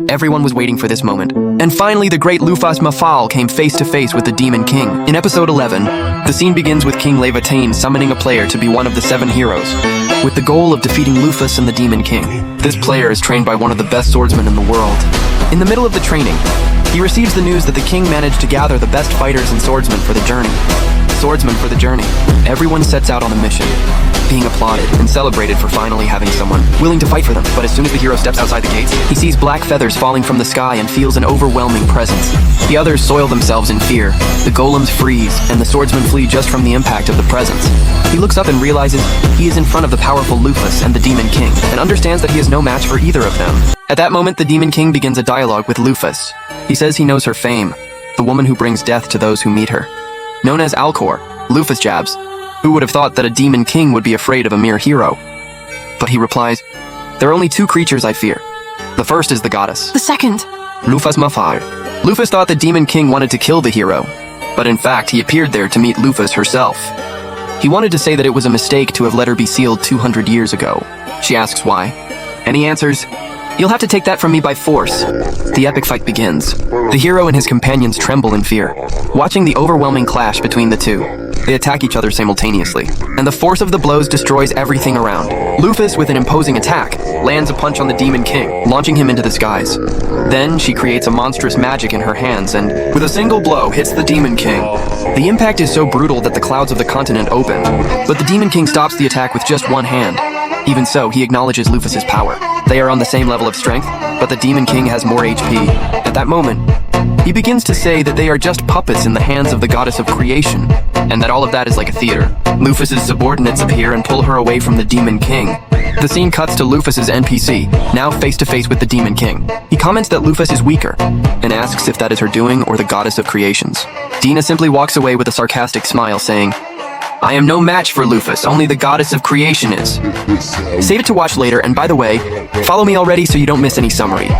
Everyone was waiting for this moment. And finally, the great Lufas Mafal came face to face with the Demon King. In episode 11, the scene begins with King Levatain summoning a player to be one of the 7 heroes, with the goal of defeating Lufas and the Demon King. This player is trained by one of the best swordsmen in the world. In the middle of the training, he receives the news that the king managed to gather the best fighters and swordsmen for the journey. Swordsmen for the journey. Everyone sets out on the mission, being applauded and celebrated for finally having someone willing to fight for them. But as soon as the hero steps outside the gates, he sees black feathers falling from the sky and feels an overwhelming presence. The others soil themselves in fear, the golems freeze, and the swordsmen flee just from the impact of the presence. He looks up and realizes he is in front of the powerful Lufas and the Demon King, and understands that he is no match for either of them. At that moment, the Demon King begins a dialogue with Lufas. He says he knows her fame, the woman who brings death to those who meet her. Known as Alcor, Lufas jabs, "Who would have thought that a Demon King would be afraid of a mere hero?" But he replies, "There are only 2 creatures I fear. The first is the goddess. The second. Lufas Mafal." Lufas thought the Demon King wanted to kill the hero, but in fact he appeared there to meet Lufas herself. He wanted to say that it was a mistake to have let her be sealed 200 years ago. She asks why, and he answers, "You'll have to take that from me by force." The epic fight begins. The hero and his companions tremble in fear, watching the overwhelming clash between the two. They attack each other simultaneously, and the force of the blows destroys everything around. Lufas, with an imposing attack, lands a punch on the Demon King, launching him into the skies. Then she creates a monstrous magic in her hands and, with a single blow, hits the Demon King. The impact is so brutal that the clouds of the continent open, but the Demon King stops the attack with just one hand. Even so, he acknowledges Lufas's power. They are on the same level of strength, but the Demon King has more HP. At that moment, he begins to say that they are just puppets in the hands of the goddess of creation, and that all of that is like a theater. Lufas's subordinates appear and pull her away from the Demon King. The scene cuts to Lufas's NPC, now face to face with the Demon King. He comments that Lufas is weaker, and asks if that is her doing or the goddess of creations. Dina simply walks away with a sarcastic smile, saying, "I am no match for Lufas, only the goddess of creation is." Save it to watch later, and by the way, follow me already so you don't miss any summary.